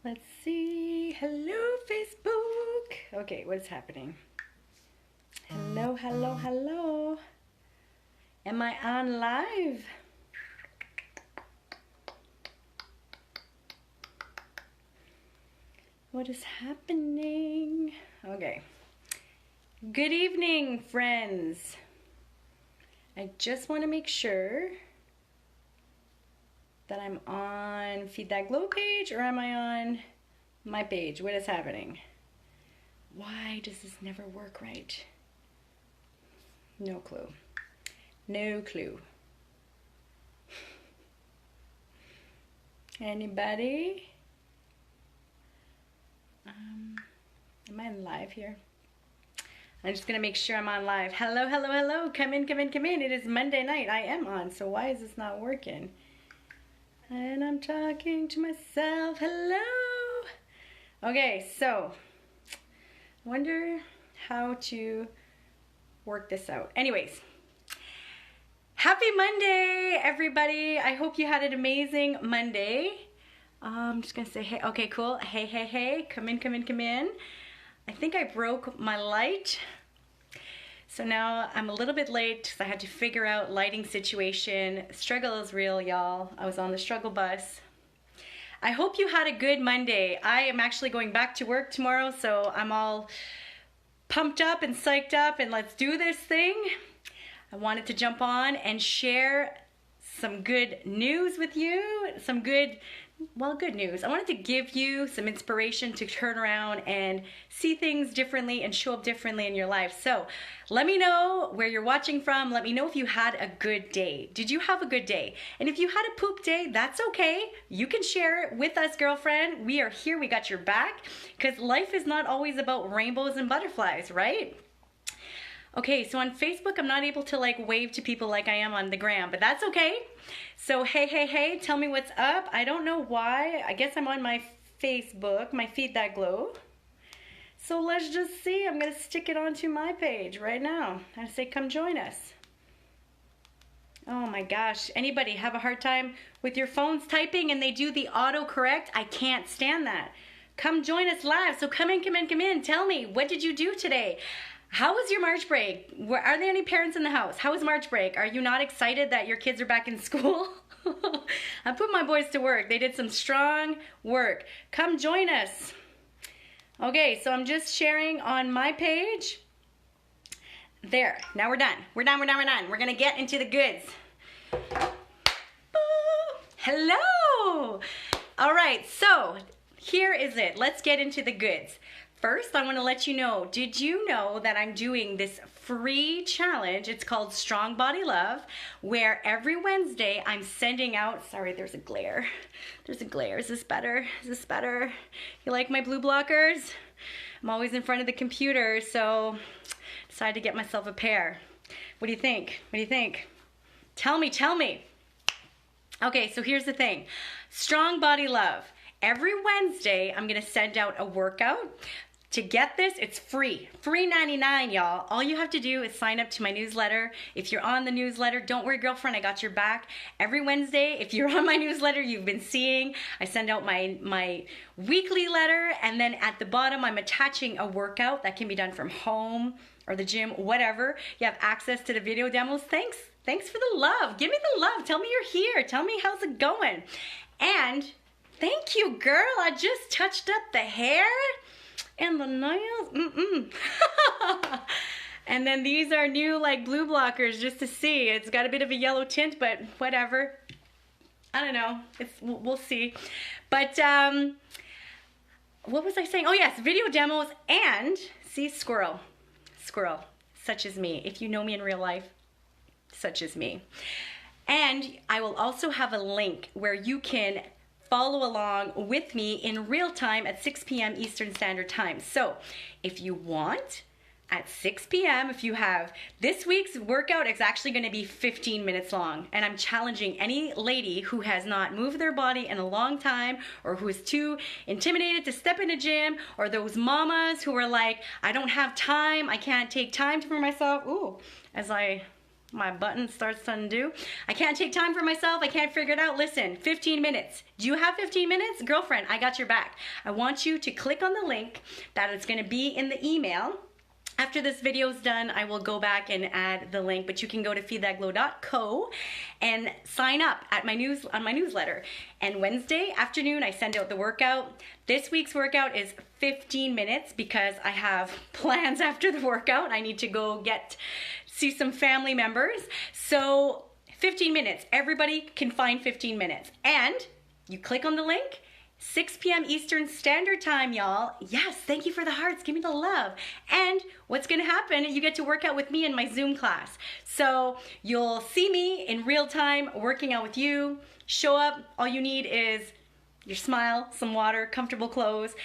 Let's see. Hello, Facebook. Okay, what is happening? Hello, hello, hello. Am I on live? What is happening? Okay. Good evening, friends. I just want to make sure that I'm on Feed That Glow page, or am I on my page? What is happening? Why does this never work right? No clue. No clue. Anybody? Am I live here? I'm just gonna make sure I'm on live. Hello, hello, hello. Come in, come in, come in. It is Monday night. I am on, so why is this not working? And I'm talking to myself. Hello. Okay, so I wonder how to work this out. Anyways, happy Monday, everybody. I hope you had an amazing Monday. I'm just gonna say hey. Okay, cool. Hey, hey, hey. Come in, come in, come in. I think I broke my light. So now I'm a little bit late because I had to figure out lighting situation. Struggle is real, y'all. I was on the struggle bus. I hope you had a good Monday. I am actually going back to work tomorrow, so I'm all pumped up and psyched up, and let's do this thing. I wanted to jump on and share some good news with you, some good news. I wanted to give you some inspiration to turn around and see things differently and show up differently in your life. So let me know where you're watching from. Let me know if you had a good day. Did you have a good day? And if you had a poop day, that's okay. You can share it with us, girlfriend. We are here. We got your back, because life is not always about rainbows and butterflies, right? Okay, so on Facebook, I'm not able to wave to people like I am on the gram, but that's okay. So hey, hey, hey, tell me what's up. I don't know why. I guess I'm on my Facebook, my Feed That Glow. So let's just see. I'm gonna stick it onto my page right now. I say, come join us. Oh my gosh, anybody have a hard time with your phones typing and they do the autocorrect? I can't stand that. Come join us live. So come in, come in, come in. Tell me, what did you do today? How was your March break? Are there any parents in the house? How was March break? Are you not excited that your kids are back in school? I put my boys to work. They did some strong work. Come join us. Okay, so I'm just sharing on my page. There, now we're done. We're done, we're done, we're done. We're gonna get into the goods. Hello! All right, so here is it. Let's get into the goods. First, I want to let you know, did you know that I'm doing this free challenge? It's called Strong Body Love, where every Wednesday I'm sending out, sorry, there's a glare. There's a glare. Is this better? Is this better? You like my blue blockers? I'm always in front of the computer, so decided to get myself a pair. What do you think? What do you think? Tell me, tell me. Okay, so here's the thing. Strong Body Love. Every Wednesday, I'm gonna send out a workout. To get this, it's free. Free 99, y'all. All you have to do is sign up to my newsletter. If you're on the newsletter, don't worry, girlfriend, I got your back. Every Wednesday, if you're on my newsletter, you've been seeing, I send out my weekly letter, and then at the bottom, I'm attaching a workout that can be done from home or the gym, whatever. You have access to the video demos. Thanks for the love. Give me the love. Tell me you're here. Tell me how's it going. And thank you, girl. I just touched up the hair and the nails. And then these are new blue blockers just to see. It's got a bit of a yellow tint, but whatever. I don't know. We'll see. But what was I saying? Oh yes, video demos and see, squirrel, such as me. If you know me in real life, such as me. And I will also have a link where you can follow along with me in real time at 6 p.m. Eastern Standard Time. So if you want, at 6 p.m., if you have this week's workout, it's actually going to be 15 minutes long. And I'm challenging any lady who has not moved their body in a long time, or who is too intimidated to step in a gym, or those mamas who are like, I don't have time, I can't take time for myself. Ooh, as I My button starts to undo. I can't take time for myself. I can't figure it out. Listen, 15 minutes. Do you have 15 minutes? Girlfriend, I got your back. I want you to click on the link that is going to be in the email. After this video is done, I will go back and add the link, but you can go to feedthatglow.co and sign up at my newsletter. And Wednesday afternoon, I send out the workout. This week's workout is 15 minutes because I have plans after the workout. I need to go see some family members. So 15 minutes, everybody can find 15 minutes. And you click on the link, 6 p.m. Eastern Standard Time, y'all. Yes, thank you for the hearts. Give me the love. And what's going to happen, you get to work out with me in my Zoom class. So you'll see me in real time working out with you. Show up. All you need is your smile, some water, comfortable clothes.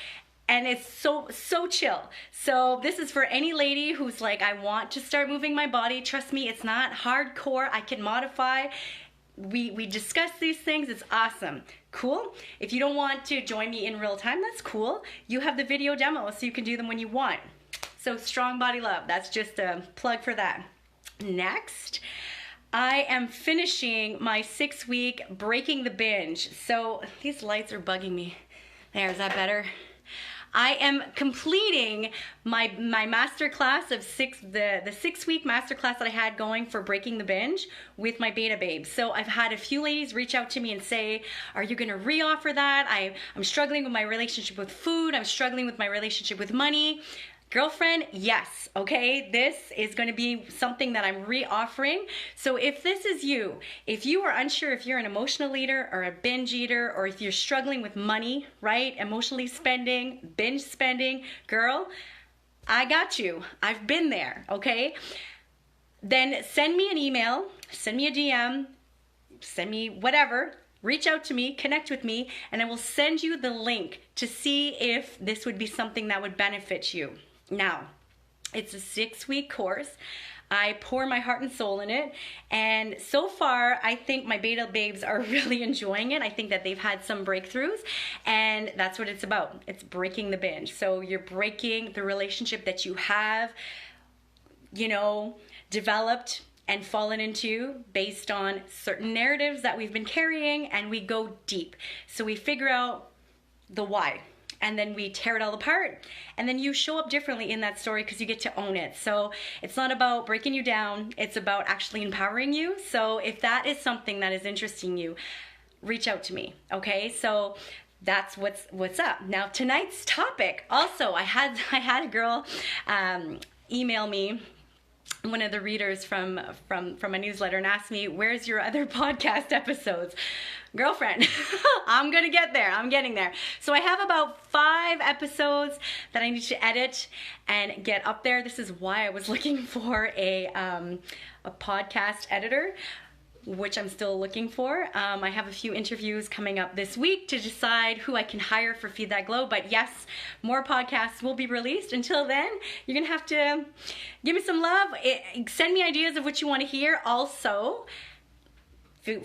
And it's so chill. So this is for any lady who's like, I want to start moving my body. Trust me, it's not hardcore. I can modify. We discuss these things. It's awesome. Cool. If you don't want to join me in real time, that's cool. You have the video demo, so you can do them when you want. So Strong Body Love, that's just a plug for that. Next, I am finishing my 6-week Breaking the Binge. So these lights are bugging me. There, is that better? I am completing my master class of the 6-week master class that I had going for Breaking the Binge with my Beta Babes. So I've had a few ladies reach out to me and say, are you going to re-offer that? I'm struggling with my relationship with food. I'm struggling with my relationship with money. Girlfriend, yes, okay? This is going to be something that I'm re-offering. So if this is you, if you are unsure if you're an emotional eater or a binge eater, or if you're struggling with money, right? Emotionally spending, binge spending, girl, I got you. I've been there, okay? Then send me an email, send me a DM, send me whatever. Reach out to me, connect with me, and I will send you the link to see if this would be something that would benefit you. Now, it's a 6-week course. I pour my heart and soul in it, and so far I think my Beta Babes are really enjoying it. I think that they've had some breakthroughs, and that's what it's about. It's breaking the binge. So you're breaking the relationship that you have, developed and fallen into based on certain narratives that we've been carrying, and we go deep. So we figure out the why, and then we tear it all apart, and then you show up differently in that story because you get to own it. So it's not about breaking you down, it's about actually empowering you. So if that is something that is interesting you, reach out to me, okay? So that's what's up. Now tonight's topic, also I had a girl email me, one of the readers from my newsletter, and asked me, where's your other podcast episodes? Girlfriend, I'm gonna get there. I'm getting there. So I have about 5 episodes that I need to edit and get up there. This is why I was looking for a podcast editor, which I'm still looking for. I have a few interviews coming up this week to decide who I can hire for Feed That Glow. But yes, more podcasts will be released. Until then, you're gonna have to give me some love. Send me ideas of what you want to hear. Also,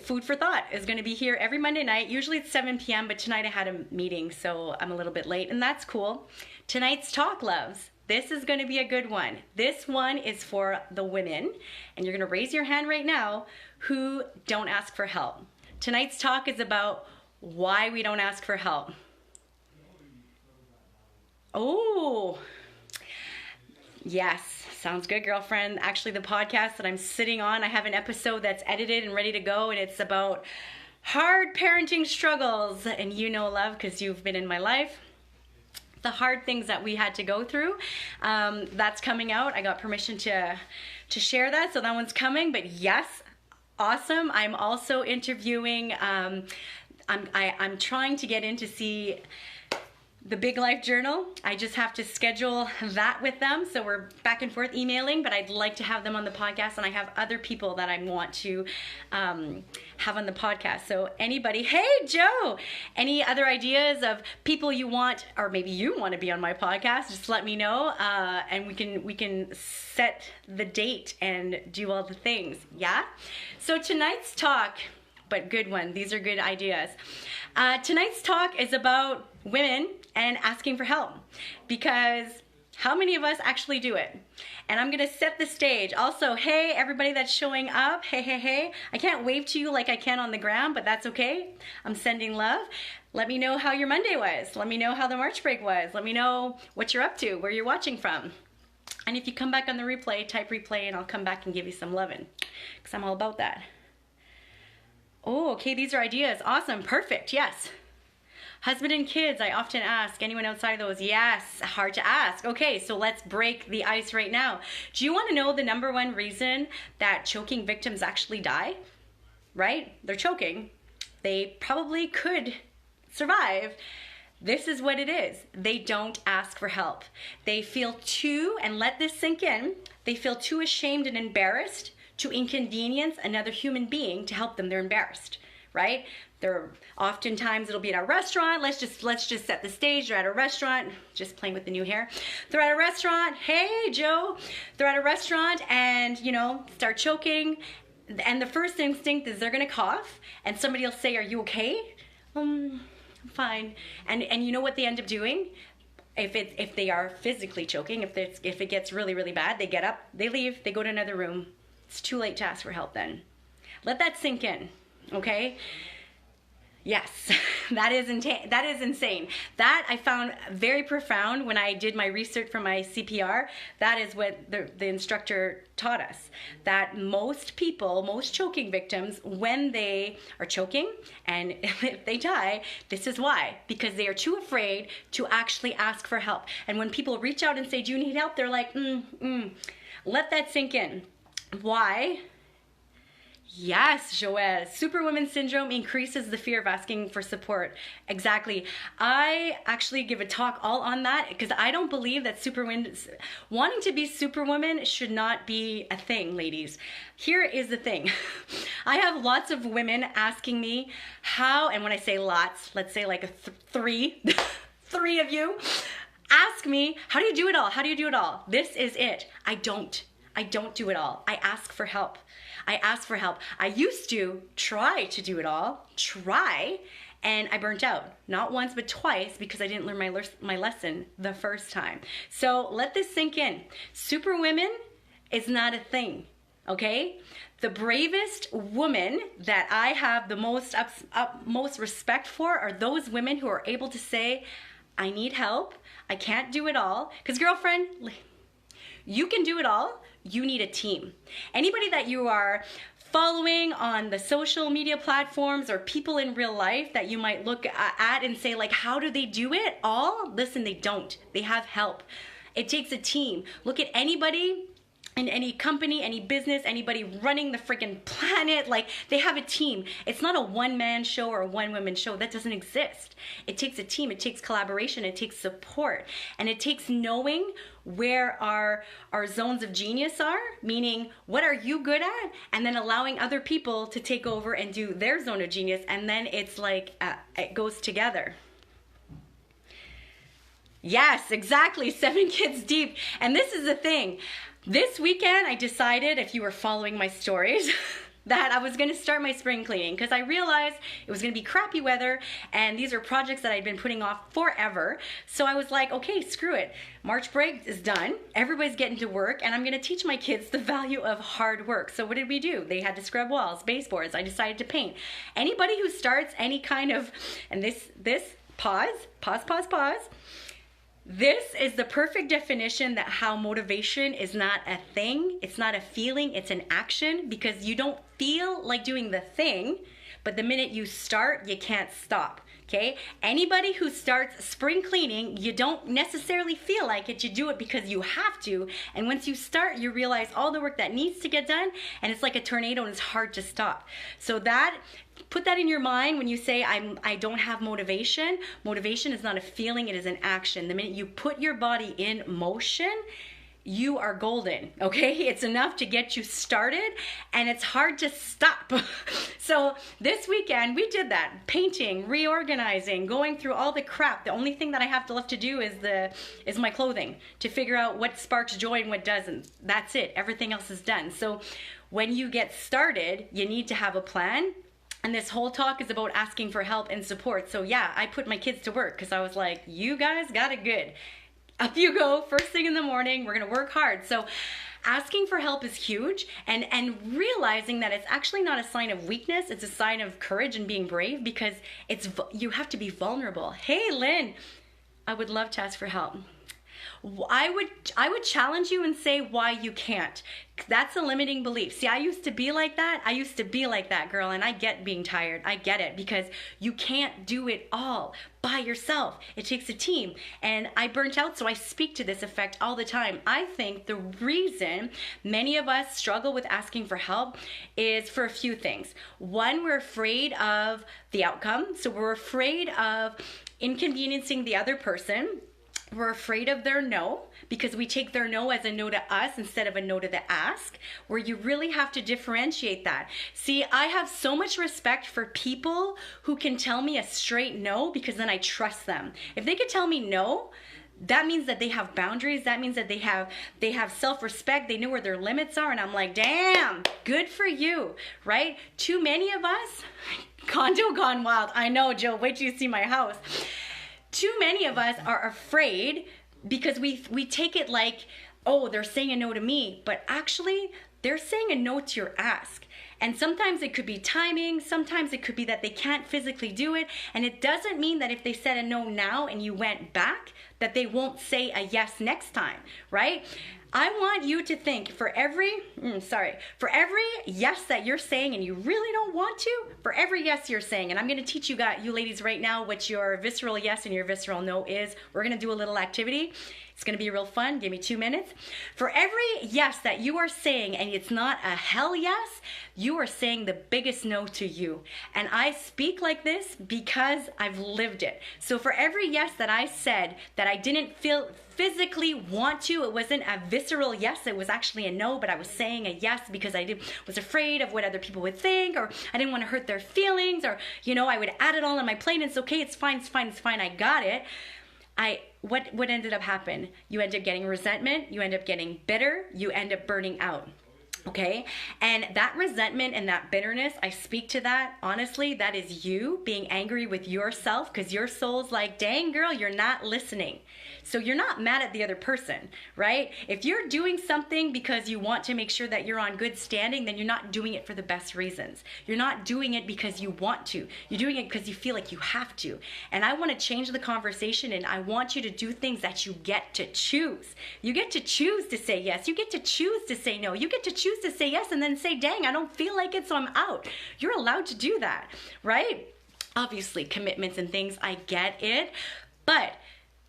Food for Thought is going to be here every Monday night. Usually it's 7 p.m., but tonight I had a meeting, so I'm a little bit late, and that's cool. Tonight's talk, loves. This is going to be a good one. This one is for the women, and you're going to raise your hand right now, who don't ask for help. Tonight's talk is about why we don't ask for help. Oh, yes. Sounds good, girlfriend. Actually, the podcast that I'm sitting on, I have an episode that's edited and ready to go, and it's about hard parenting struggles. And you know, love, because you've been in my life, the hard things that we had to go through. That's coming out. I got permission to share that, so that one's coming. But yes, awesome. I'm also interviewing, I'm trying to get in to see the Big Life Journal. I just have to schedule that with them, so we're back and forth emailing, but I'd like to have them on the podcast, and I have other people that I want to have on the podcast. So anybody, hey Joe, any other ideas of people you want, or maybe you want to be on my podcast, just let me know, and we can set the date and do all the things, yeah? So tonight's talk, but good one, these are good ideas. Tonight's talk is about women and asking for help, because How many of us actually do it? And I'm gonna set the stage. Also, hey, everybody that's showing up, hey, hey, hey. I can't wave to you like I can on the ground, but that's okay. I'm sending love. Let me know how your Monday was. Let me know how the March break was. Let me know what you're up to, where you're watching from. And if you come back on the replay, type replay and I'll come back and give you some loving, because I'm all about that. Oh, okay, these are ideas. Awesome, perfect, yes. Husband and kids, I often ask. Anyone outside of those? Yes, hard to ask. Okay, so let's break the ice right now. Do you want to know the #1 reason that choking victims actually die? Right? They're choking. They probably could survive. This is what it is. They don't ask for help. They feel too, and let this sink in, they feel too ashamed and embarrassed to inconvenience another human being to help them. They're embarrassed, right? They're oftentimes, it'll be at a restaurant. Let's just set the stage. They're at a restaurant, just playing with the new hair. They're at a restaurant. Hey, Joe. They're at a restaurant and, you know, start choking. And the first instinct is they're going to cough. And somebody will say, are you okay? I'm fine. And you know what they end up doing? If they are physically choking, if it gets really, really bad, they get up, they leave, they go to another room. It's too late to ask for help then. Let that sink in, okay? Yes, that is insane. That I found very profound when I did my research for my CPR. That is what the instructor taught us. That most people, most choking victims, when they are choking and if they die, this is why. Because they are too afraid to actually ask for help. And when people reach out and say, do you need help? They're like, let that sink in. Why? Yes, Joelle. Superwoman syndrome increases the fear of asking for support. Exactly. I actually give a talk all on that because I don't believe that wanting to be superwoman should not be a thing, ladies. Here is the thing. I have lots of women asking me how, and when I say lots, let's say like three of you, ask me, how do you do it all? How do you do it all? This is it. I don't do it all. I ask for help. I ask for help. I used to try to do it all, and I burnt out. Not once, but twice, because I didn't learn my lesson the first time. So let this sink in. Superwomen is not a thing, okay? The bravest woman that I have the most respect for are those women who are able to say, I need help, I can't do it all. Because girlfriend, you can do it all. You need a team. Anybody that you are following on the social media platforms or people in real life that you might look at and say, like, how do they do it all? Listen, they don't. They have help. It takes a team. Look at anybody in any company, any business, anybody running the freaking planet, like they have a team. It's not a one-man show or a one-woman show. That doesn't exist. It takes a team, it takes collaboration, it takes support, and it takes knowing where our zones of genius are, meaning what are you good at, and then allowing other people to take over and do their zone of genius, and then it's like it goes together. Yes, exactly, 7 kids deep. And this is the thing. This weekend, I decided, if you were following my stories, that I was going to start my spring cleaning because I realized it was going to be crappy weather and these are projects that I'd been putting off forever. So I was like, okay, screw it. March break is done. Everybody's getting to work and I'm going to teach my kids the value of hard work. So what did we do? They had to scrub walls, baseboards. I decided to paint. Anybody who starts any kind of, and this, pause. This is the perfect definition that how motivation is not a thing, it's not a feeling, it's an action, because you don't feel like doing the thing, but the minute you start, you can't stop, okay? Anybody who starts spring cleaning, you don't necessarily feel like it, you do it because you have to, and once you start, you realize all the work that needs to get done, and it's like a tornado and it's hard to stop. So that, put that in your mind when you say, I don't have motivation. Motivation is not a feeling, it is an action. The minute you put your body in motion, you are golden, okay? It's enough to get you started and it's hard to stop. So this weekend we did that, painting, reorganizing, going through all the crap. The only thing that I have left to do is my clothing, to figure out what sparks joy and what doesn't. That's it, everything else is done. So when you get started, you need to have a plan. And this whole talk is about asking for help and support. So yeah, I put my kids to work because I was like, you guys got it good. Up you go, first thing in the morning, we're gonna work hard. So asking for help is huge, and realizing that it's actually not a sign of weakness, it's a sign of courage and being brave, because you have to be vulnerable. Hey Lynn, I would love to ask for help. I would challenge you and say why you can't. That's a limiting belief. See, I used to be like that. I used to be like that, girl, and I get being tired. I get it, because you can't do it all by yourself. It takes a team, and I burnt out, so I speak to this effect all the time. I think the reason many of us struggle with asking for help is for a few things. One, we're afraid of the outcome, so we're afraid of inconveniencing the other person. We're afraid of their no, because we take their no as a no to us instead of a no to the ask, where you really have to differentiate that. See, I have so much respect for people who can tell me a straight no, because then I trust them. If they could tell me no, that means that they have boundaries. That means that they have self-respect. They know where their limits are. And I'm like, damn, good for you, right? Too many of us, condo gone wild. I know, Jill, wait till you see my house. Too many of us are afraid because we take it like, oh, they're saying a no to me, but actually they're saying a no to your ask. And sometimes it could be timing, sometimes it could be that they can't physically do it, and it doesn't mean that if they said a no now and you went back, that they won't say a yes next time, right? I want you to think for every yes that you're saying and you really don't want to, for every yes you're saying, and I'm gonna teach you ladies right now what your visceral yes and your visceral no is. We're gonna do a little activity. It's gonna be real fun. Give me 2 minutes. For every yes that you are saying and it's not a hell yes, you are saying the biggest no to you. And I speak like this because I've lived it. So for every yes that I said that I didn't feel physically want to, it wasn't a visceral yes, it was actually a no, but I was saying a yes because I was afraid of what other people would think, or I didn't want to hurt their feelings, or I would add it all on my plate and it's okay, it's fine, I got it. What ended up happening? You end up getting resentment, you end up getting bitter, you end up burning out. Okay? And that resentment and that bitterness, I speak to that. Honestly, that is you being angry with yourself, because your soul's like, dang girl, you're not listening. So you're not mad at the other person, right? If you're doing something because you want to make sure that you're on good standing, then you're not doing it for the best reasons. You're not doing it because you want to. You're doing it because you feel like you have to. And I want to change the conversation, and I want you to do things that you get to choose. You get to choose to say yes. You get to choose to say no. You get to choose to say yes and then say, dang, I don't feel like it, so I'm out. You're allowed to do that, right? Obviously, commitments and things, I get it. But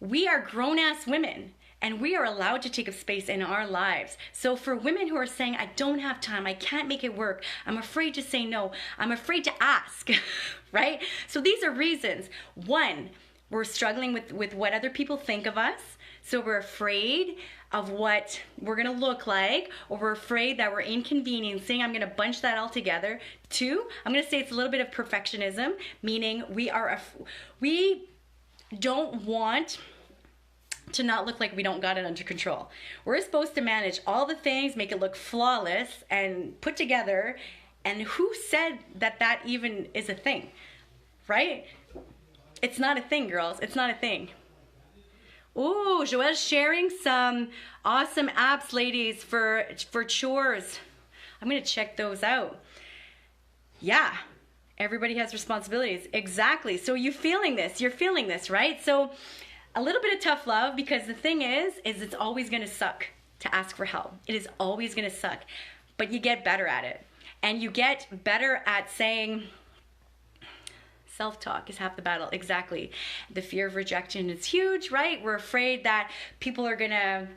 we are grown-ass women, and we are allowed to take up space in our lives. So for women who are saying, I don't have time, I can't make it work, I'm afraid to say no, I'm afraid to ask, right? So these are reasons. One, we're struggling with what other people think of us. So we're afraid of what we're gonna look like, or we're afraid that we're inconveniencing. I'm gonna bunch that all together. Two, I'm gonna say it's a little bit of perfectionism, meaning we don't want to not look like we don't got it under control. We're supposed to manage all the things, make it look flawless and put together, and who said that that even is a thing, right? It's not a thing, girls. It's not a thing. Ooh, Joelle's sharing some awesome apps, ladies, for chores. I'm gonna check those out. Yeah, everybody has responsibilities. Exactly. So you're feeling this, right? So a little bit of tough love, because the thing is it's always gonna suck to ask for help. It is always gonna suck, but you get better at it. And you get better at saying, self-talk is half the battle. Exactly. The fear of rejection is huge, right? We're afraid that people are gonna,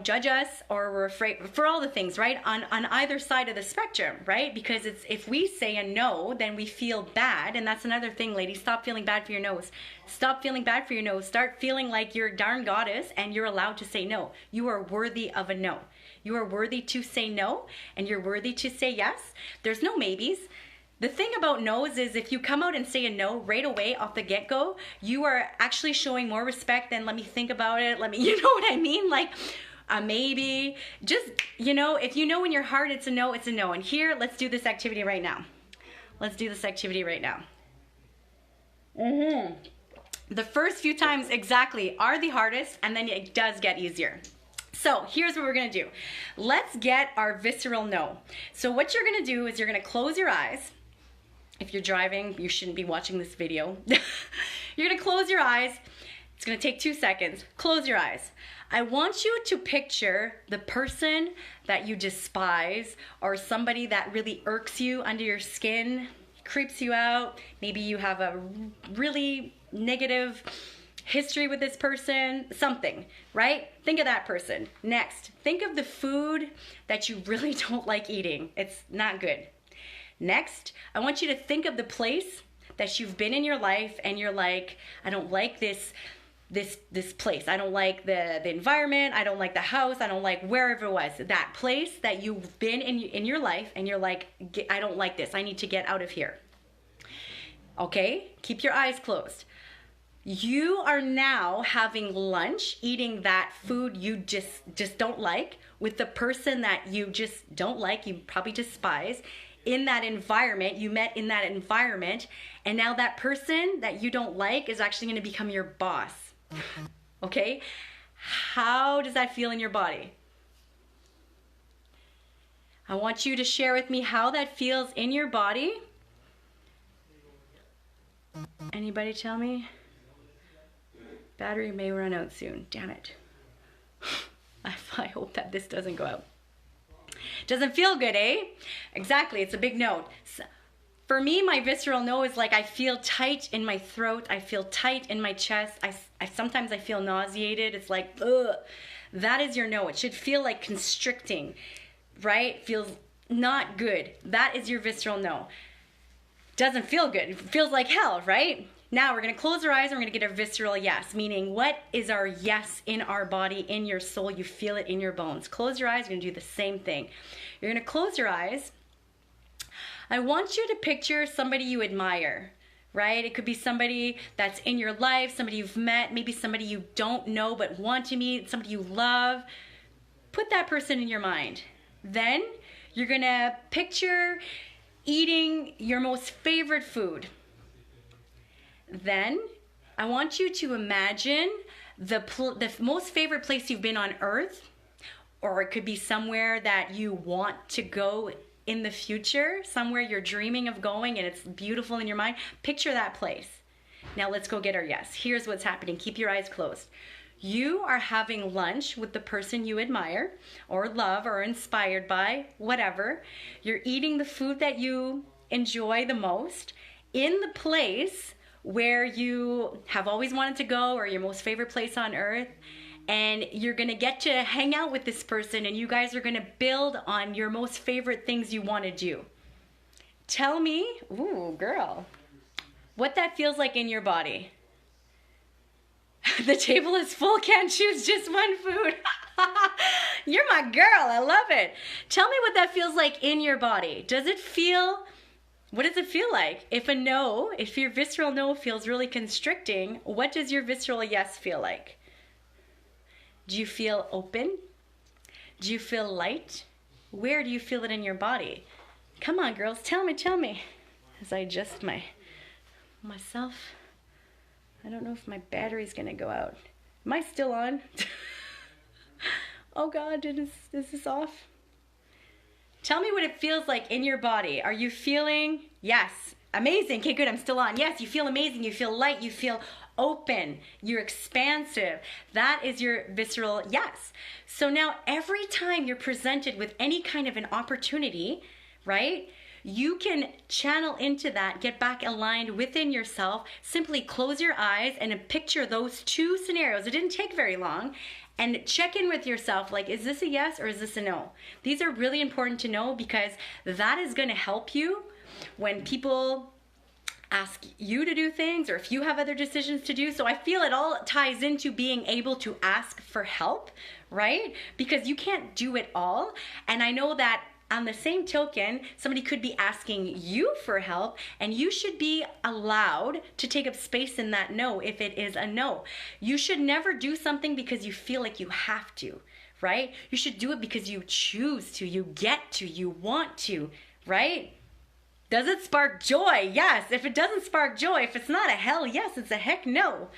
judge us, or we're afraid for all the things, right? On either side of the spectrum, right? Because if we say a no, then we feel bad. And that's another thing, ladies. Stop feeling bad for your no's. Stop feeling bad for your no's. Start feeling like you're a darn goddess and you're allowed to say no. You are worthy of a no. You are worthy to say no, and you're worthy to say yes. There's no maybes. The thing about no's is if you come out and say a no right away off the get-go, you are actually showing more respect than let me think about it, you know what I mean? Like a maybe, just, if you know in your heart it's a no, it's a no. And here, let's do this activity right now. Let's do this activity right now. The first few times exactly are the hardest, and then it does get easier. So here's what we're gonna do. Let's get our visceral no. So what you're gonna do is you're gonna close your eyes. If you're driving, you shouldn't be watching this video. You're gonna close your eyes. It's gonna take 2 seconds. Close your eyes. I want you to picture the person that you despise, or somebody that really irks you under your skin, creeps you out. Maybe you have a really negative history with this person, something, right? Think of that person. Next, think of the food that you really don't like eating. It's not good. Next, I want you to think of the place that you've been in your life and you're like, I don't like this place. I don't like the environment. I don't like the house. I don't like wherever it was. That place that you've been in your life and you're like, I don't like this. I need to get out of here. Okay? Keep your eyes closed. You are now having lunch, eating that food you just don't like with the person that you just don't like, you probably despise, in that environment, you met in that environment, and now that person that you don't like is actually going to become your boss. Okay? How does that feel in your body? I want you to share with me how that feels in your body. Anybody tell me? Battery may run out soon. Damn it. I hope that this doesn't go out. Doesn't feel good, eh? Exactly, it's a big no. For me, my visceral no is like I feel tight in my throat. I feel tight in my chest. Sometimes I feel nauseated. It's like, ugh. That is your no. It should feel like constricting, right? Feels not good. That is your visceral no. Doesn't feel good. It feels like hell, right? Now we're going to close our eyes and we're going to get a visceral yes, meaning what is our yes in our body, in your soul? You feel it in your bones. Close your eyes. You're going to do the same thing. You're going to close your eyes. I want you to picture somebody you admire, right? It could be somebody that's in your life, somebody you've met, maybe somebody you don't know but want to meet, somebody you love. Put that person in your mind. Then you're going to picture eating your most favorite food. Then I want you to imagine the most favorite place you've been on earth, or it could be somewhere that you want to go in the future, somewhere you're dreaming of going and it's beautiful in your mind. Picture that place. Now let's go get our yes. Here's what's happening. Keep your eyes closed. You are having lunch with the person you admire or love or inspired by, whatever. You're eating the food that you enjoy the most in the place where you have always wanted to go, or your most favorite place on earth, and you're gonna get to hang out with this person and you guys are gonna build on your most favorite things you wanna do. Tell me, ooh, girl, what that feels like in your body. The table is full, can't choose just one food. You're my girl, I love it. Tell me what that feels like in your body. Does it feel, what does it feel like? If your visceral no feels really constricting, what does your visceral yes feel like? Do you feel open? Do you feel light? Where do you feel it in your body? Come on, girls, tell me. As I adjust myself. I don't know if my battery's gonna go out. Am I still on? Oh God, is this off? Tell me what it feels like in your body. Are you feeling, yes, amazing, okay, good, I'm still on. Yes, you feel amazing, you feel light, you feel open, you're expansive. That is your visceral yes. So now every time you're presented with any kind of an opportunity, right, you can channel into that, get back aligned within yourself, simply close your eyes and picture those two scenarios. It didn't take very long. And check in with yourself, like, is this a yes or is this a no? These are really important to know because that is gonna help you when people ask you to do things or if you have other decisions to do. So I feel it all ties into being able to ask for help, right? Because you can't do it all. And I know that on the same token, somebody could be asking you for help and you should be allowed to take up space in that no if it is a no. You should never do something because you feel like you have to, right? You should do it because you choose to, you get to, you want to, right? Does it spark joy? Yes. If it doesn't spark joy, if it's not a hell yes, it's a heck no.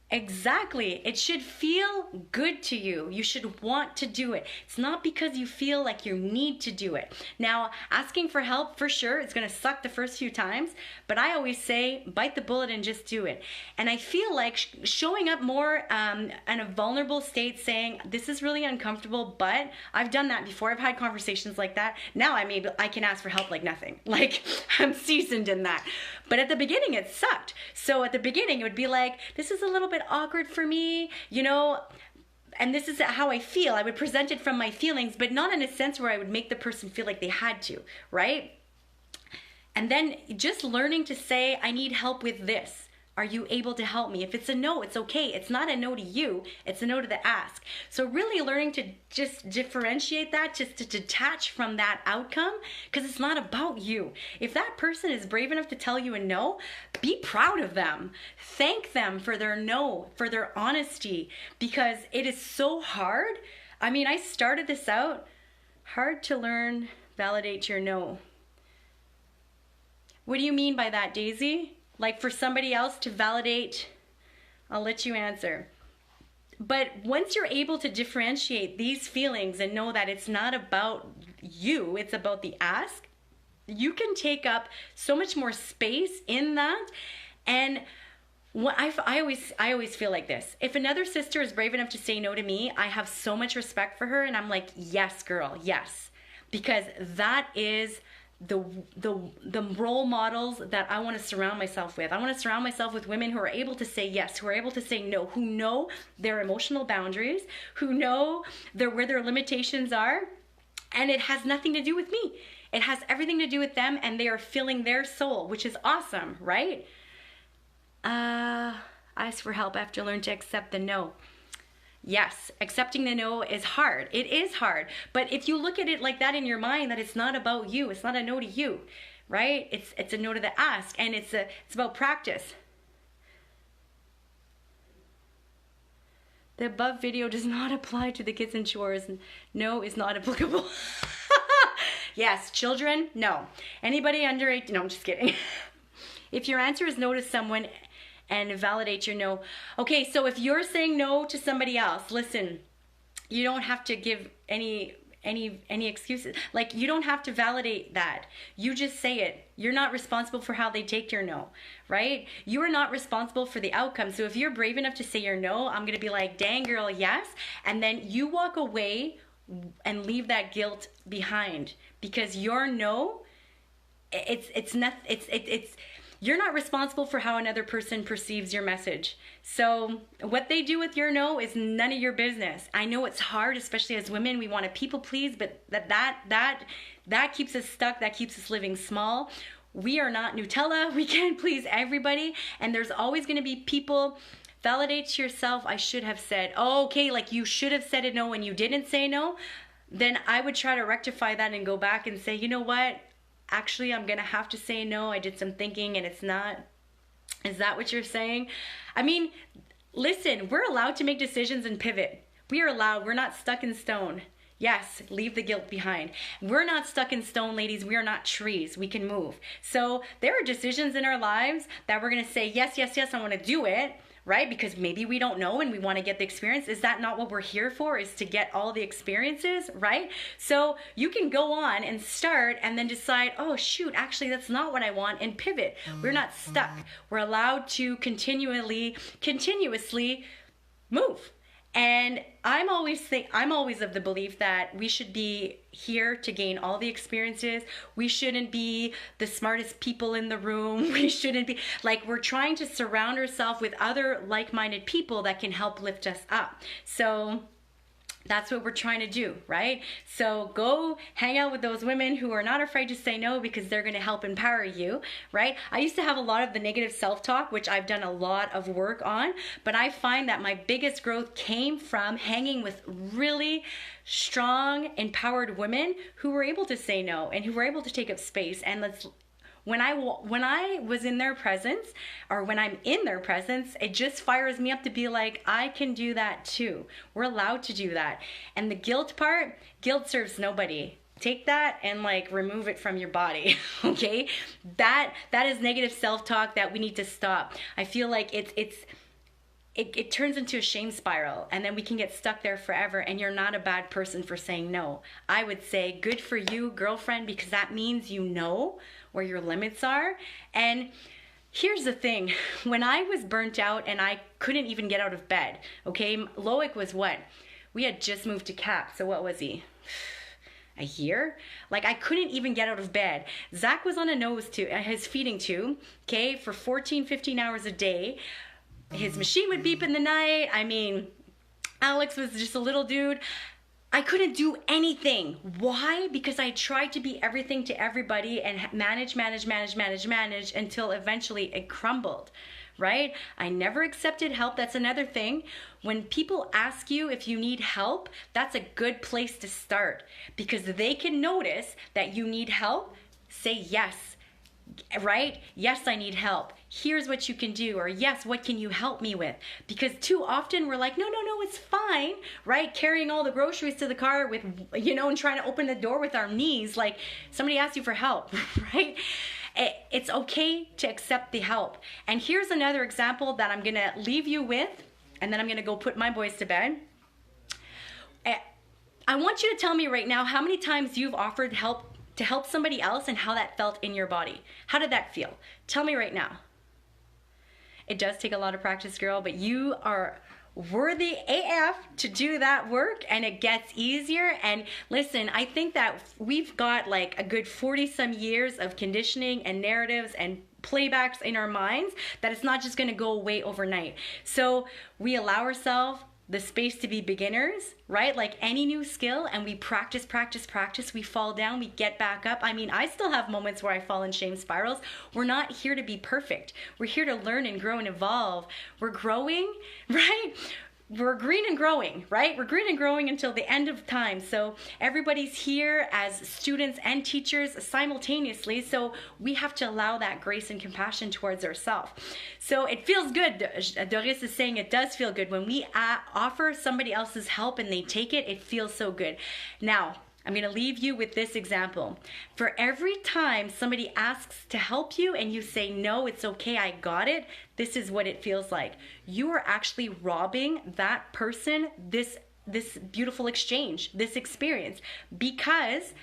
Exactly. It should feel good to you. You should want to do it. It's not because you feel like you need to do it. Now, asking for help, for sure, it's going to suck the first few times, but I always say, bite the bullet and just do it. And I feel like showing up more in a vulnerable state, saying, this is really uncomfortable, but I've done that before. I've had conversations like that. Now I can ask for help like nothing. Like, I'm seasoned in that. But at the beginning, it sucked. So at the beginning, it would be like, this is a little bit awkward for me, you know, and this is how I feel. I would present it from my feelings, but not in a sense where I would make the person feel like they had to, right? And then just learning to say, I need help with this. Are you able to help me? If it's a no, it's okay. It's not a no to you. It's a no to the ask. So really learning to just differentiate that, just to detach from that outcome, because it's not about you. If that person is brave enough to tell you a no, be proud of them. Thank them for their no, for their honesty, because it is so hard. I mean, I started this out, hard to learn, validate your no. What do you mean by that, Daisy? Like for somebody else to validate, I'll let you answer. But once you're able to differentiate these feelings and know that it's not about you, it's about the ask, you can take up so much more space in that. And what I always feel like this. If another sister is brave enough to say no to me, I have so much respect for her, and I'm like, yes, girl, yes. Because that is the role models that I want to surround myself with. I want to surround myself with women who are able to say yes, who are able to say no, who know their emotional boundaries, who know where their limitations are, and it has nothing to do with me. It has everything to do with them, and they are filling their soul, which is awesome, right? Ask for help. I have to learn to accept the no. Yes, accepting the no is hard. It is hard. But if you look at it like that in your mind, that it's not about you, it's not a no to you, right? It's a no to the ask, and it's about practice. The above video does not apply to the kids and chores. No is not applicable. Yes, children, no. Anybody under 18, no, I'm just kidding. If your answer is no to someone and validate your no. Okay, so if you're saying no to somebody else, listen, you don't have to give any excuses. Like, you don't have to validate that. You just say it. You're not responsible for how they take your no, right? You are not responsible for the outcome. So if you're brave enough to say your no, I'm gonna be like, dang girl, yes. And then you walk away and leave that guilt behind, because your no, you're not responsible for how another person perceives your message. So what they do with your no is none of your business. I know it's hard, especially as women. We want to people please, but that keeps us stuck. That keeps us living small. We are not Nutella. We can't please everybody. And there's always going to be people. Validate to yourself. I should have said, oh, okay, like you should have said a no and you didn't say no. Then I would try to rectify that and go back and say, you know what? Actually, I'm gonna have to say no. I did some thinking and it's not. Is that what you're saying? I mean, listen, we're allowed to make decisions and pivot. We are allowed. We're not stuck in stone. Yes, leave the guilt behind. We're not stuck in stone, ladies. We are not trees. We can move. So there are decisions in our lives that we're gonna say, yes, yes, yes, I wanna do it, right? Because maybe we don't know and we want to get the experience. Is that not what we're here for? Is to get all the experiences, right? So you can go on and start and then decide, oh shoot, actually that's not what I want, and pivot. We're not stuck. We're allowed to continuously move. And I'm always of the belief that we should be here to gain all the experiences. We shouldn't be the smartest people in the room. We shouldn't be, like, we're trying to surround ourselves with other like-minded people that can help lift us up. So that's what we're trying to do, right? So go hang out with those women who are not afraid to say no, because they're going to help empower you, right? I used to have a lot of the negative self-talk, which I've done a lot of work on, but I find that my biggest growth came from hanging with really strong, empowered women who were able to say no and who were able to take up space. And when I was in their presence, or when I'm in their presence, it just fires me up to be like, I can do that too. We're allowed to do that. And the guilt part, guilt serves nobody. take that and like remove it from your body. Okay, that is negative self-talk that we need to stop. I feel like it turns into a shame spiral, and then we can get stuck there forever, and you're not a bad person for saying no. I would say good for you, girlfriend, because that means you know where your limits are. And here's the thing, when I was burnt out and I couldn't even get out of bed, okay, Loic was what? We had just moved to Cap, so what was he? A year? Like, I couldn't even get out of bed. Zach was on a nose tube, his feeding tube, okay, for 14, 15 hours a day. His machine would beep in the night. I mean, Alex was just a little dude. I couldn't do anything. Why? Because I tried to be everything to everybody and manage until eventually it crumbled, right? I never accepted help. That's another thing. When people ask you if you need help, that's a good place to start, because they can notice that you need help. Say yes. Right? Yes, I need help. Here's what you can do. Or yes, what can you help me with? Because too often we're like, no, it's fine, right? Carrying all the groceries to the car with, and trying to open the door with our knees. Like, somebody asked you for help, right? It's okay to accept the help. And here's another example that I'm going to leave you with, and then I'm going to go put my boys to bed. I want you to tell me right now how many times you've offered help to help somebody else and how that felt in your body. How did that feel? Tell me right now. It does take a lot of practice, girl, but you are worthy AF to do that work, and it gets easier. And listen, I think that we've got like a good 40 some years of conditioning and narratives and playbacks in our minds that it's not just going to go away overnight. So we allow ourselves the space to be beginners, right? Like any new skill, and we practice, we fall down, we get back up. I mean, I still have moments where I fall in shame spirals. We're not here to be perfect. We're here to learn and grow and evolve. We're growing, right? We're green and growing, right? We're green and growing until the end of time. So everybody's here as students and teachers simultaneously. So we have to allow that grace and compassion towards ourselves. So it feels good. Doris is saying it does feel good. When we offer somebody else's help and they take it, it feels so good. Now, I'm going to leave you with this example. For every time somebody asks to help you and you say, no, it's okay, I got it, this is what it feels like. You are actually robbing that person this beautiful exchange, this experience, because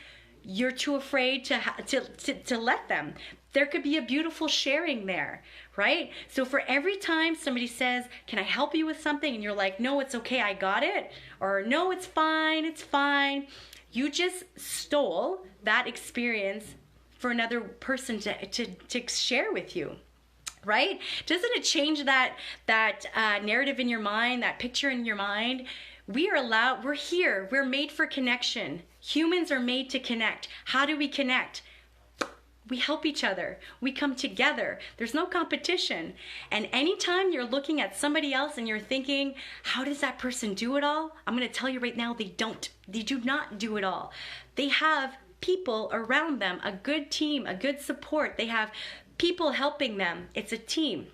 you're too afraid to let them. There could be a beautiful sharing there, right? So for every time somebody says, can I help you with something? And you're like, no, it's okay, I got it. Or no, it's fine, it's fine. You just stole that experience for another person to share with you, right? Doesn't it change that narrative in your mind, that picture in your mind? We're here, we're made for connection. Humans are made to connect. How do we connect? We help each other. We come together. There's no competition. And anytime you're looking at somebody else and you're thinking, how does that person do it all? I'm going to tell you right now, they don't. They do not do it all. They have people around them, a good team, a good support. They have people helping them. It's a team.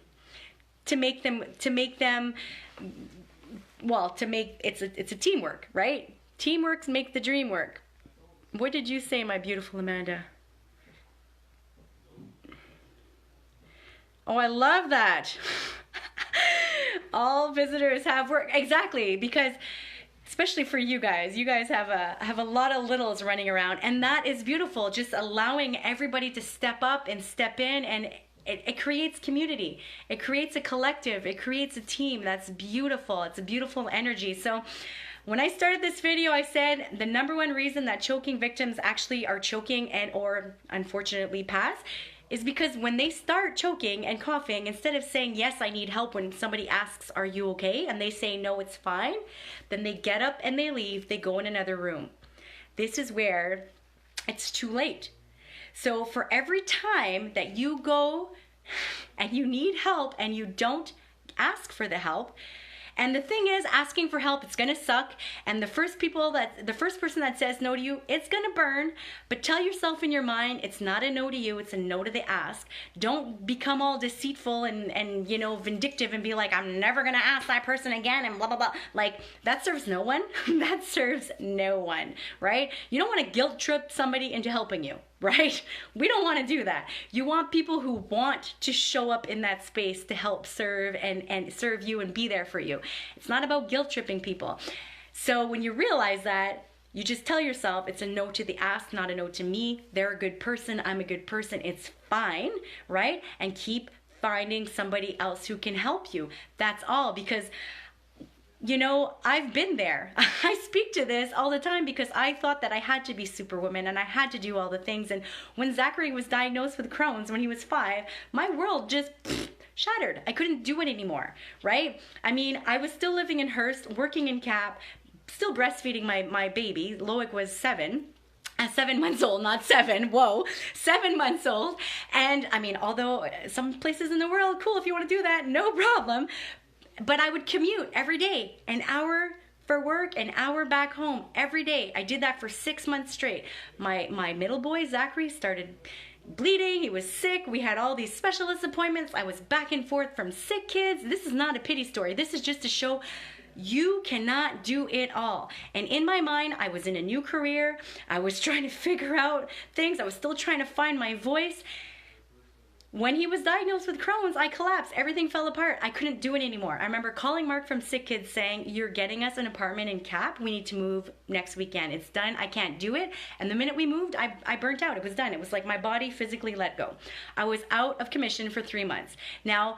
It's a teamwork, right? Teamwork make the dream work. What did you say, my beautiful Amanda? Oh, I love that. All visitors have work. Exactly, because especially for you guys have a lot of littles running around, and that is beautiful. Just allowing everybody to step up and step in, and it creates community. It creates a collective. It creates a team. That's beautiful. It's a beautiful energy. So when I started this video, I said the number one reason that choking victims actually are choking and or unfortunately pass is because when they start choking and coughing, instead of saying, yes, I need help when somebody asks, are you okay? And they say, no, it's fine. Then they get up and they leave. They go in another room. This is where it's too late. So for every time that you go and you need help and you don't ask for the help, And the thing is, asking for help, it's gonna suck. And the first person that says no to you, it's gonna burn. But tell yourself in your mind, it's not a no to you, it's a no to the ask. Don't become all deceitful and you know, vindictive and be like, I'm never gonna ask that person again and blah, blah, blah. Like, that serves no one. That serves no one, right? You don't wanna guilt trip somebody into helping you, right? We don't wanna do that. You want people who want to show up in that space to help serve and serve you and be there for you. It's not about guilt tripping people. So when you realize that, you just tell yourself it's a no to the ask, not a no to me. They're a good person, I'm a good person, it's fine, right? And keep finding somebody else who can help you. That's all, because you know, I've been there. I speak to this all the time because I thought that I had to be Superwoman and I had to do all the things. And when Zachary was diagnosed with Crohn's when he was 5, my world just shattered. I couldn't do it anymore, right? I mean, I was still living in Hearst, working in CAP, still breastfeeding my baby. Loic was 7. 7 months old, not 7, whoa, 7 months old. And I mean, although some places in the world, cool, if you want to do that, no problem. But I would commute every day, an hour for work, an hour back home every day. I did that for 6 months straight. My middle boy, Zachary, started bleeding. He was sick. We had all these specialist appointments. I was back and forth from sick kids. This is not a pity story. This is just to show you cannot do it all. And in my mind, I was in a new career. I was trying to figure out things. I was still trying to find my voice. When he was diagnosed with Crohn's, I collapsed. Everything fell apart. I couldn't do it anymore. I remember calling Mark from Sick Kids saying, you're getting us an apartment in CAP. We need to move next weekend. It's done. I can't do it. And the minute we moved, I burnt out. It was done. It was like my body physically let go. I was out of commission for 3 months. Now,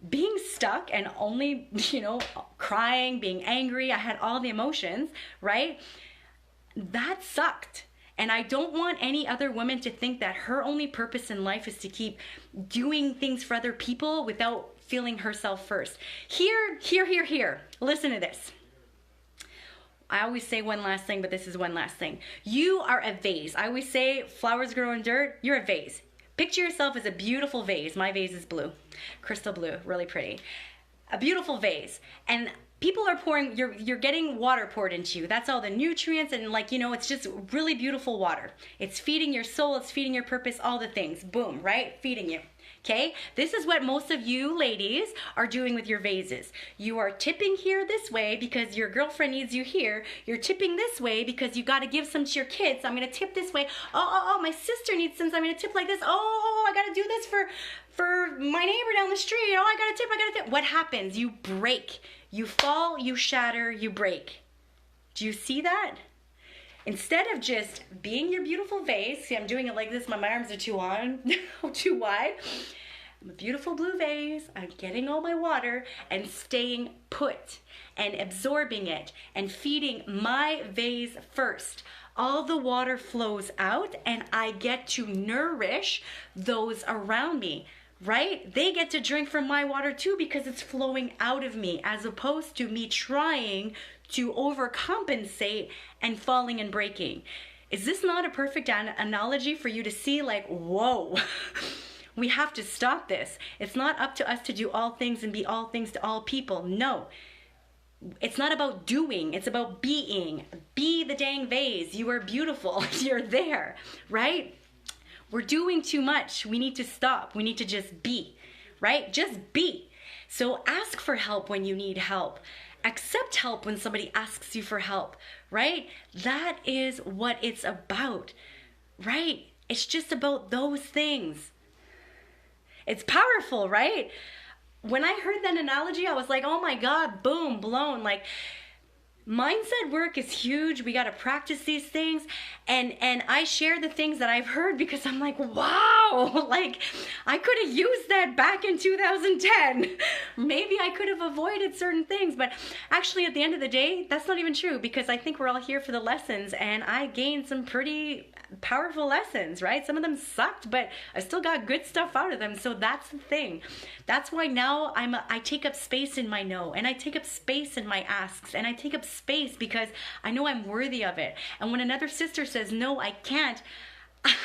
being stuck and only, you know, crying, being angry, I had all the emotions, right? That sucked. And I don't want any other woman to think that her only purpose in life is to keep doing things for other people without feeling herself first. Here. Listen to this. I always say one last thing, but this is one last thing. You are a vase. I always say flowers grow in dirt. You're a vase. Picture yourself as a beautiful vase. My vase is blue, crystal blue, really pretty. A beautiful vase. And people are pouring, you're getting water poured into you. That's all the nutrients and, like, you know, it's just really beautiful water. It's feeding your soul, it's feeding your purpose, all the things. Boom, right? Feeding you. Okay? This is what most of you ladies are doing with your vases. You are tipping here this way because your girlfriend needs you here. You're tipping this way because you got to give some to your kids. So I'm going to tip this way. Oh, my sister needs some, so I'm going to tip like this. Oh, I got to do this for my neighbor down the street. Oh, I got to tip. What happens? You break. You fall, you shatter, you break. Do you see that? Instead of just being your beautiful vase, see, I'm doing it like this, my arms are too wide. I'm a beautiful blue vase, I'm getting all my water and staying put and absorbing it and feeding my vase first. All the water flows out and I get to nourish those around me. Right? They get to drink from my water too because it's flowing out of me as opposed to me trying to overcompensate and falling and breaking. Is this not a perfect analogy for you to see, like, whoa, we have to stop this. It's not up to us to do all things and be all things to all people. No. It's not about doing, it's about being. Be the dang vase. You are beautiful. You're there, right? We're doing too much. We need to stop. We need to just be, right? Just be. So ask for help when you need help. Accept help when somebody asks you for help, right? That is what it's about, right? It's just about those things. It's powerful, right? When I heard that analogy, I was like, oh my God, boom, blown. Like, mindset work is huge. We got to practice these things. And I share the things that I've heard because I'm like, wow, like I could have used that back in 2010. Maybe I could have avoided certain things, but actually at the end of the day, that's not even true because I think we're all here for the lessons and I gained some pretty powerful lessons, right? Some of them sucked, but I still got good stuff out of them. So that's the thing. That's why now I take up space in my no, and I take up space in my asks, and I take up space because I know I'm worthy of it. And when another sister says, no, I can't,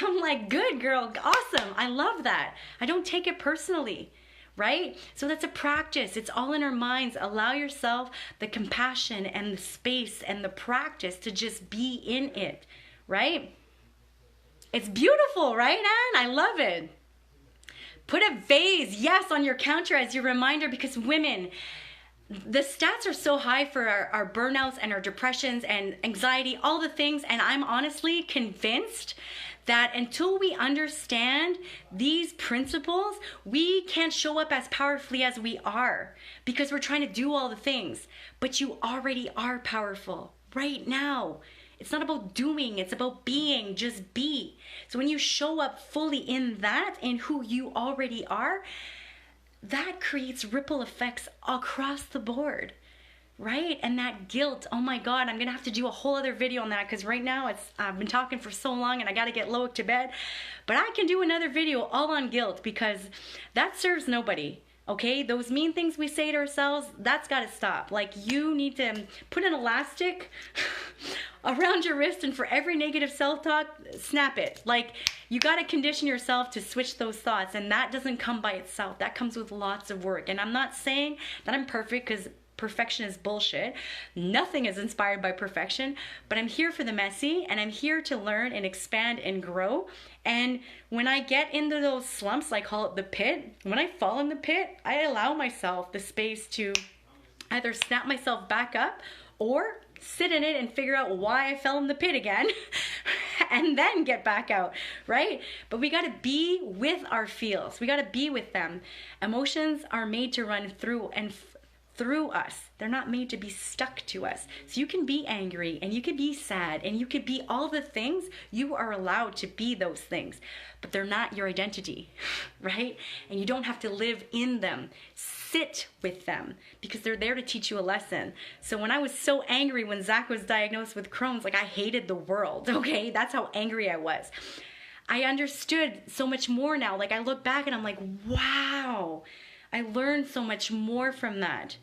I'm like, good girl, awesome. I love that. I don't take it personally, right? So that's a practice. It's all in our minds. Allow yourself the compassion and the space and the practice to just be in it, right? It's beautiful, right, Anne? I love it. Put a vase, yes, on your counter as your reminder, because women, the stats are so high for our burnouts and our depressions and anxiety, all the things, and I'm honestly convinced that until we understand these principles, we can't show up as powerfully as we are because we're trying to do all the things. But you already are powerful right now. It's not about doing, it's about being, just be. So when you show up fully in that, in who you already are, that creates ripple effects across the board, right? And that guilt, oh my God, I'm gonna have to do a whole other video on that because right now I've been talking for so long and I gotta get Loic to bed. But I can do another video all on guilt because that serves nobody. Okay, those mean things we say to ourselves, that's got to stop. Like, you need to put an elastic around your wrist, and for every negative self-talk, snap it. Like, you got to condition yourself to switch those thoughts, and that doesn't come by itself. That comes with lots of work. And I'm not saying that I'm perfect, because perfection is bullshit. Nothing is inspired by perfection, but I'm here for the messy, and I'm here to learn and expand and grow. And when I get into those slumps, I call it the pit, when I fall in the pit, I allow myself the space to either snap myself back up or sit in it and figure out why I fell in the pit again and then get back out, right? But we got to be with our feels. We got to be with them. Emotions are made to run through and through us. They're not made to be stuck to us. So you can be angry and you can be sad and you could be all the things. You are allowed to be those things, but they're not your identity, right? And you don't have to live in them. Sit with them because they're there to teach you a lesson. So when I was so angry when Zach was diagnosed with Crohn's, like I hated the world, okay? That's how angry I was. I understood so much more now. Like I look back and I'm like, wow, I learned so much more from that.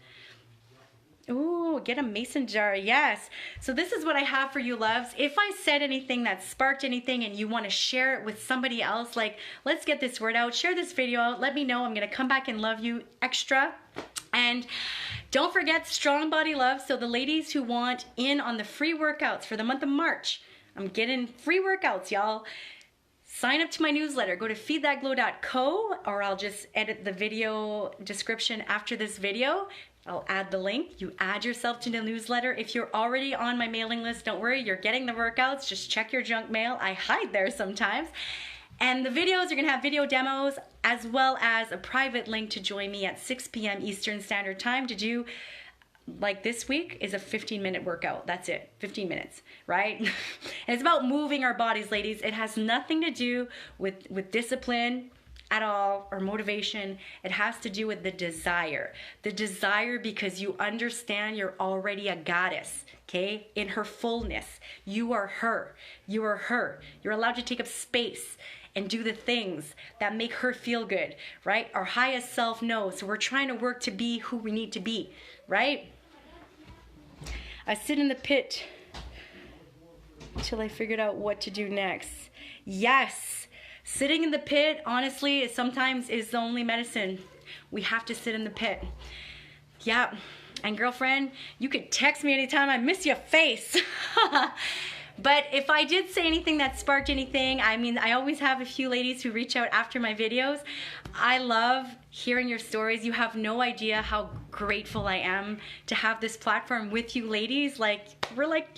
Ooh, get a mason jar. Yes. So this is what I have for you, loves. If I said anything that sparked anything and you want to share it with somebody else, like, let's get this word out. Share this video out. Let me know. I'm going to come back and love you extra. And don't forget Strong Body Love. So the ladies who want in on the free workouts for the month of March, I'm getting free workouts, y'all. Sign up to my newsletter. Go to feedthatglow.co, or I'll just edit the video description after this video. I'll add the link. You add yourself to the newsletter. If you're already on my mailing list, don't worry, you're getting the workouts. Just check your junk mail. I hide there sometimes. And the videos are gonna have video demos as well as a private link to join me at 6 p.m. Eastern Standard Time to do, like this week is a 15-minute workout. That's it, 15 minutes, right? And it's about moving our bodies, ladies. It has nothing to do with discipline at all or motivation. It has to do with the desire. The desire because you understand you're already a goddess, okay? In her fullness. You are her. You are her. You're allowed to take up space and do the things that make her feel good, right? Our highest self knows. So we're trying to work to be who we need to be, right? I sit in the pit until I figured out what to do next. Yes, sitting in the pit, honestly, sometimes is the only medicine. We have to sit in the pit. Yeah, and girlfriend, you could text me anytime. I miss your face. But if I did say anything that sparked anything, I mean, I always have a few ladies who reach out after my videos. I love hearing your stories. You have no idea how grateful I am to have this platform with you ladies. Like, we're like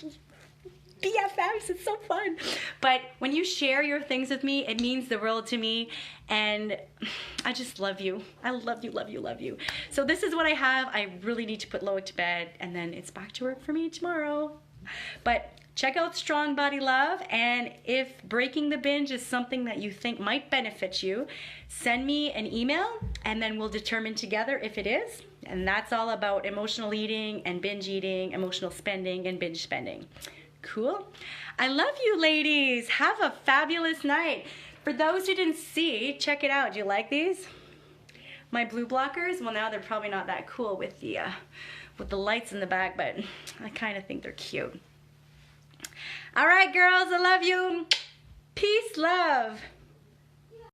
BFFs, it's so fun. But when you share your things with me, it means the world to me. And I just love you. I love you, love you, love you. So this is what I have. I really need to put Loic to bed and then it's back to work for me tomorrow. But check out Strong Body Love, and if breaking the binge is something that you think might benefit you, send me an email and then we'll determine together if it is. And that's all about emotional eating and binge eating, emotional spending and binge spending. Cool? I love you ladies. Have a fabulous night. For those who didn't see, check it out. Do you like these? My blue blockers? Well, now they're probably not that cool with the lights in the back, but I kind of think they're cute. All right, girls, I love you. Peace, love.